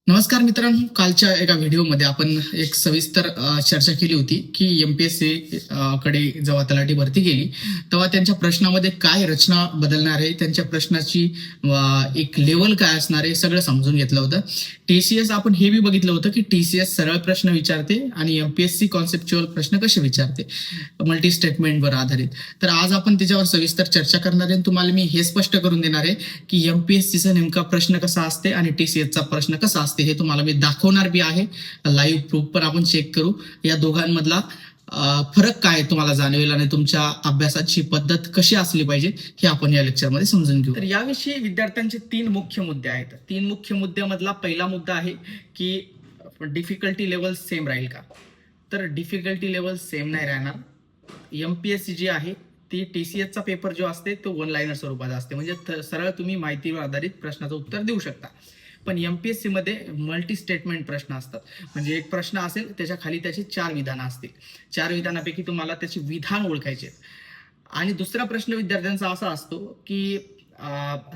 नमस्कार मित्रांनो, कालच्या एका व्हिडिओमध्ये आपण एक सविस्तर चर्चा केली होती की एमपीएससी कडे जेव्हा तलाठी भरती केली तेव्हा त्यांच्या प्रश्नामध्ये काय रचना बदलणार आहे, त्यांच्या प्रश्नाची एक लेवल काय असणार आहे, सगळं समजून घेतलं होतं. टीसीएस आपण हे बी बघितलं होतं की टीसीएस सरळ प्रश्न विचारते आणि एमपीएससी कॉन्सेप्च्युअल प्रश्न कसे विचारते, मल्टी स्टेटमेंटवर आधारित. तर आज आपण त्याच्यावर सविस्तर चर्चा करणार आहे. तुम्हाला मी हे स्पष्ट करून देणार आहे की एमपीएससीचा नेमका प्रश्न कसा असते आणि टीसीएसचा प्रश्न कसा असते हे तुम्हाला मी दाखवणार बी आहे. लाईव्ह प्रूफ पण आपण चेक करू. या दोघांमधला फरक काय तुम्हाला जाणवेल आणि तुमच्या अभ्यासाची पद्धत कशी असली पाहिजे हे आपण या लेक्चरमध्ये समजून घेऊ. तर याविषयी विद्यार्थ्यांचे 3 मुख्य मुद्दे आहेत. 3 मुख्य मुद्द्यामधला पहिला मुद्दा आहे की डिफिकल्टी लेवल सेम राहील का? तर डिफिकल्टी लेवल सेम नाही राहणार. एमपीएससी जी आहे ती टीसीएसचा पेपर जो असते तो वन लाईनर स्वरूपात असते, म्हणजे सरळ तुम्ही माहितीवर आधारित प्रश्नाचं उत्तर देऊ शकता. पण एमपीएससी मध्ये मल्टी स्टेटमेंट प्रश्न असतात, म्हणजे एक प्रश्न असेल त्याच्या खाली त्याची 4 विधानं असतील. 4 विधानापैकी तुम्हाला त्याची विधान ओळखायचे. आणि दुसरा प्रश्न विद्यार्थ्यांचा असा असतो की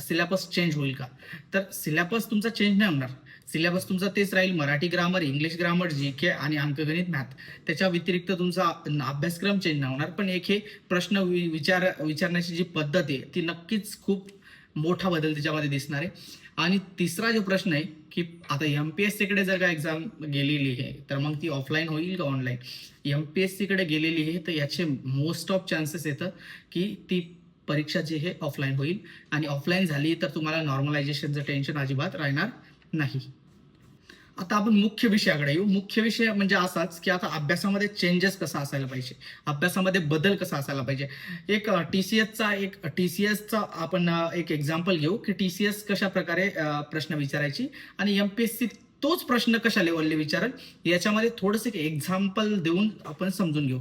सिलेबस चेंज होईल का? तर सिलेबस तुमचा चेंज नाही होणार. सिलेबस तुमचा तेच राहील, Marathi grammar, English grammar, GK आणि अंकगणित, मॅथ. त्याच्या व्यतिरिक्त तुमचा अभ्यासक्रम चेंज नाही होणार. पण एक हे प्रश्न विचारण्याची जी पद्धत आहे ती नक्कीच खूप मोठा बदल त्याच्यामध्ये दिसणार आहे. आणि तिसरा जो प्रश्न आहे की आता एमपीएससी कडे जर का एक्झाम गेलेली आहे तर मग ती ऑफलाईन होईल का ऑनलाईन? एमपीएससी कडे गेलेली आहे तर याचे मोस्ट ऑफ चान्सेस येतं की ती परीक्षा जी आहे ऑफलाईन होईल. आणि ऑफलाईन झाली तर तुम्हाला नॉर्मलायझेशनचं टेन्शन अजिबात राहणार नाही. आता आपण मुख्य विषयाकडे येऊ. मुख्य विषय म्हणजे असाच की आता अभ्यासामध्ये चेंजेस कसा असायला पाहिजे, अभ्यासामध्ये बदल कसा असायला पाहिजे. एक टीसीएसचा आपण एक एक्झाम्पल घेऊ की टीसीएस कशा प्रकारे प्रश्न विचारायची आणि एमपीएससी तोच प्रश्न कशा लेवलने विचारेल याच्यामध्ये थोडंसं एक एक्झाम्पल देऊन आपण समजून घेऊ.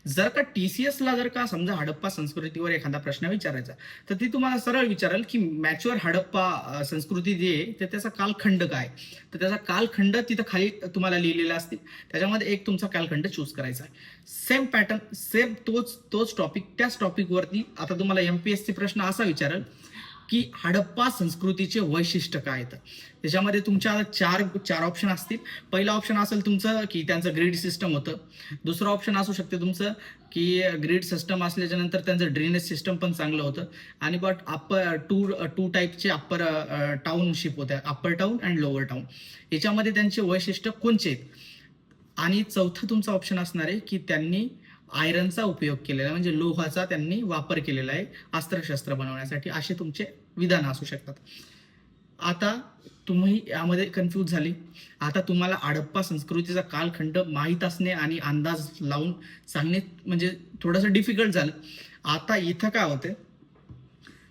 जर का टीसीएसला जर का समजा हडप्पा संस्कृतीवर एखादा प्रश्न विचारायचा तर ती तुम्हाला सरळ विचारेल की मॅच्युअर हडप्पा संस्कृती जी आहे तर त्याचा कालखंड काय. तर त्याचा कालखंड तिथं खाली तुम्हाला लिहिलेला असतील, त्याच्यामध्ये एक तुमचा कालखंड चूज करायचा आहे. सेम पॅटर्न, सेम तोच टॉपिक, त्याच टॉपिकवरती आता तुम्हाला एमपीएससी प्रश्न असा विचारेल की हडप्पा संस्कृतीचे वैशिष्ट्य काय येतं. त्याच्यामध्ये तुमच्या चार ऑप्शन असतील. पहिला ऑप्शन असेल तुमचं की त्यांचं ग्रीड सिस्टम होतं. दुसरं ऑप्शन असू शकते तुमचं की ग्रीड सिस्टम असल्याच्या नंतर त्यांचं ड्रेनेज सिस्टम पण चांगलं होतं. आणि बट अप्पर टू टाईपचे अप्पर टाउनशिप होत्या, upper town and lower town. याच्यामध्ये त्यांचे वैशिष्ट्य कोणचे आहेत. आणि चौथं तुमचा ऑप्शन असणार आहे की त्यांनी आयरनचा उपयोग केलेला, म्हणजे लोहाचा त्यांनी वापर केलेला आहे अस्त्रशस्त्र बनवण्यासाठी. असे तुमचे विधान असू शकतात. आता तुम्ही यामध्ये कन्फ्यूज झाले. आता तुम्हाला हडप्पा संस्कृतीचा कालखंड माहीत असणे आणि अंदाज लावून सांगणे म्हणजे थोडंसं डिफिकल्ट झालं. आता इथं काय होतं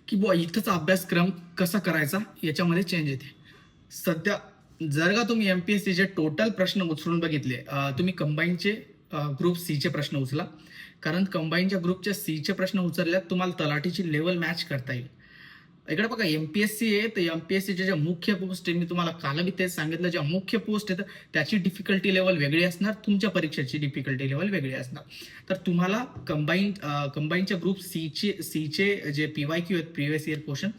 की बुवा इथंच अभ्यासक्रम कसा करायचा याच्यामध्ये चेंज येते. सध्या जर का तुम्ही एमपीएससीचे टोटल प्रश्न उचलून बघितले, तुम्ही कंबाईनचे ग्रुप सीचे प्रश्न उचला, कारण कंबाईनच्या ग्रुपच्या सीचे प्रश्न उचलल्यात तुम्हाला तलाठीची लेवल मॅच करता येईल. इकडे बघा एमपीएससी आहे तर एमपीएससीच्या ज्या मुख्य पोस्ट आहे, मी तुम्हाला काल बी तेच सांगितलं, ज्या मुख्य पोस्ट आहे त्याची डिफिकल्टी लेवल वेगळी असणार, तुमच्या परीक्षेची डिफिकल्टी लेवल वेगळी असणार. तर तुम्हाला कंबाईनच्या ग्रुप सीचे जे पीवायक्यू आहेत, प्रिव्हियस इयर क्वेश्चन,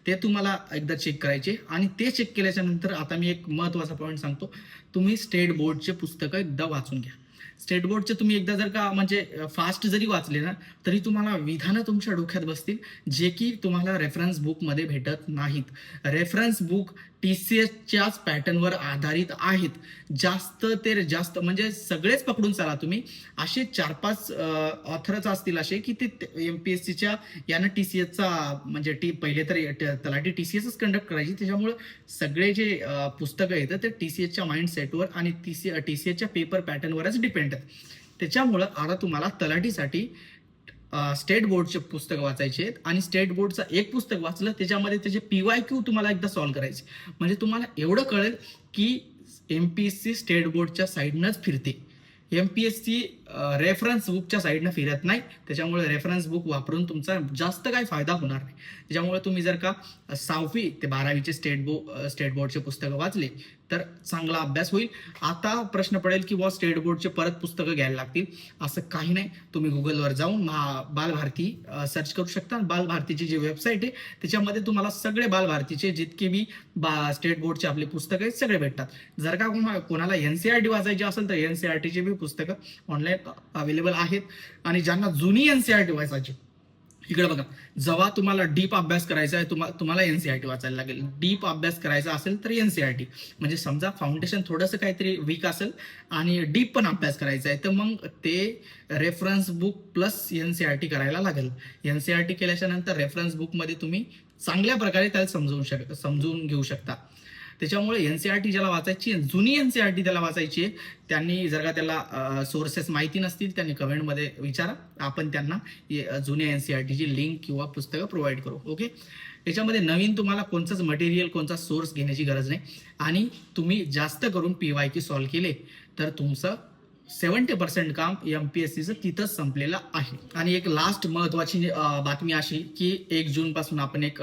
ते तुम्हाला एकदा चेक करायचे. आणि ते चेक केल्याच्या नंतर आता मी एक महत्वाचा पॉईंट सांगतो, तुम्ही स्टेट बोर्डचे पुस्तकं एकदा वाचून घ्या. स्टेट बोर्डचे तुम्ही एकदा जर का म्हणजे फास्ट जरी वाचले ना तरी तुम्हाला विधानं तुमच्या डोक्यात बसतील, जे की तुम्हाला रेफरन्स बुकमध्ये भेटत नाहीत. रेफरन्स बुक टीसीएसच्याच पॅटर्नवर आधारित आहेत. जास्त म्हणजे सगळेच पकडून चाला तुम्ही. असे 4-5 ऑथरच असतील असे की ते एमपीएससीच्या यानं टीसीएसचा म्हणजे पहिले तर तलाठी टीसीएसच कंडक्ट करायची, त्याच्यामुळे सगळे जे पुस्तकं येतं ते टीसीएसच्या माइंडसेटवर आणि टीसीएसच्या पेपर पॅटर्नवरच डिपेंड आहेत. त्याच्यामुळं आता तुम्हाला तलाठीसाठी स्टेट बोर्डचे पुस्तक वाचायचे आहेत. आणि स्टेट बोर्डचं एक पुस्तक वाचलं त्याच्यामध्ये त्याचे पीवायक्यू तुम्हाला एकदा सॉल्व्ह करायचे, म्हणजे तुम्हाला एवढं कळेल की एमपीएससी स्टेट बोर्डच्या साईडनंच फिरते. एमपीएससी रेफरन्स बुकच्या साईडनं फिरत नाही. त्याच्यामुळे रेफरन्स बुक वापरून तुमचा जास्त काही फायदा होणार नाही. त्याच्यामुळे तुम्ही जर का 6वी ते 12वीचे स्टेट बोर्डचे पुस्तकं वाचले तर चांगला अभ्यास होईल. आता प्रश्न पडेल की बुवा स्टेट बोर्डचे परत पुस्तकं घ्यायला लागतील. असं काही नाही. तुम्ही गुगलवर जाऊन बालभारती सर्च करू शकता. बालभारतीची जी वेबसाईट आहे त्याच्यामध्ये तुम्हाला सगळे बालभारतीचे जितके बी स्टेट बोर्डचे आपले पुस्तकं आहेत सगळे भेटतात. जर का कोणाला एनसीईआरटी वाचायची असेल तर एनसीईआरटीची बी पुस्तकं ऑनलाईन अवेलेबल आहेत. आणि ज्यांना जुनी एनसीईआरटी वाचायची, इकडे बघा, जेव्हा तुम्हाला डीप अभ्यास करायचा आहे तुम्हाला एनसीईआरटी वाचायला लागेल. डीप अभ्यास करायचा असेल तर एनसीईआरटी, म्हणजे समजा फाउंडेशन थोडंसं काहीतरी वीक असेल आणि डीप पण अभ्यास करायचा आहे तर मग ते रेफरन्स बुक प्लस एनसीईआरटी करायला लागेल. एनसीईआरटी केल्याच्या नंतर रेफरन्स बुकमध्ये तुम्ही चांगल्या प्रकारे त्याला समजून घेऊ शकता. त्याच्यामुळे एनसीईआरटी ज्याला वाचायची, जुनी एनसीईआरटी त्याला वाचायची आहे, त्यांनी जर का त्याला सोर्सेस माहिती नसतील त्यांनी कमेंटमध्ये विचारा. आपण त्यांना जुन्या एनसीईआरटीची लिंक किंवा पुस्तकं प्रोव्हाइड करू. ओके. याच्यामध्ये नवीन तुम्हाला कोणतंच मटेरियल, कोणता सोर्स घेण्याची गरज नाही. आणि तुम्ही जास्त करून PYQ सॉल्व्ह केले तर तुमचं 70% काम एमपीएससीचं तिथंच संपलेलं आहे. आणि एक लास्ट महत्वाची बातमी अशी की 1 जून पासून आपण एक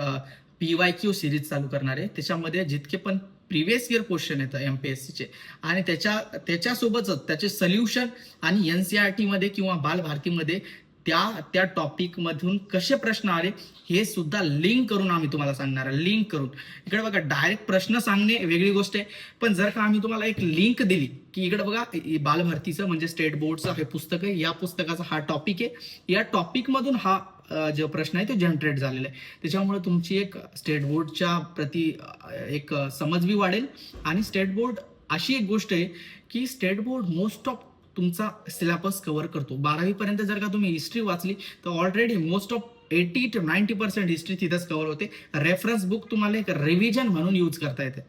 PYQ सिरीज चालू करणार आहे. त्याच्यामध्ये जितके पण प्रिव्हियस इयर क्वेश्चन येतात एमपीएससीचे आणि त्याच्यासोबतच त्याचे सोल्युशन आणि एनसीईआरटी मध्ये किंवा बालभारतीमध्ये त्या टॉपिक मधून कसे प्रश्न आले हे सुद्धा लिंक करून आम्ही तुम्हाला सांगणार आहे. लिंक करून, इकडे बघा, डायरेक्ट प्रश्न सांगणे वेगळी गोष्ट आहे, पण जर का आम्ही तुम्हाला एक लिंक दिली की इकडे बघा बालभारतीचं म्हणजे स्टेट बोर्डचं हे पुस्तक आहे, या पुस्तकाचा हा टॉपिक आहे, या टॉपिक मधून हा जो प्रश्न आहे तो जनरेट झालेला आहे. त्याच्यामुळे तुमची एक स्टेट बोर्डच्या प्रती एक समज बी वाढेल. आणि स्टेट बोर्ड अशी एक गोष्ट आहे की स्टेट बोर्ड मोस्ट ऑफ तुमचा सिलेबस कव्हर करतो. 12वी पर्यंत जर का तुम्ही हिस्ट्री वाचली तर already most of 80 to 90% history तिथंच कव्हर होते. रेफरन्स बुक तुम्हाला एक रिव्हिजन म्हणून यूज करता येते.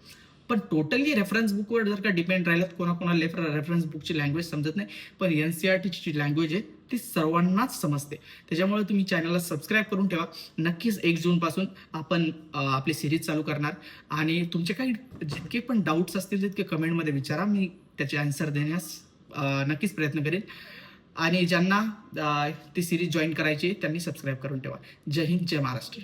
पण टोटली रेफरन्स बुकवर जर का डिपेंड राहिलं, कोणाकोणाला रेफरन्स बुकची लँग्वेज समजत नाही, पण एनसीईआरटीची जी लँग्वेज आहे ती सर्वांनाच समजते. त्याच्यामुळे तुम्ही चॅनलला सबस्क्राईब करून ठेवा. नक्कीच 1 जून पासून आपण आपली सिरीज चालू करणार. आणि तुमचे काही जितके पण डाऊट्स असतील तितके कमेंटमध्ये विचारा, मी त्याचे आन्सर देण्यास नक्कीच प्रयत्न करेन. आणि ज्यांना ती सिरीज जॉईन करायची त्यांनी सबस्क्राईब करून ठेवा. जय हिंद, जय महाराष्ट्र.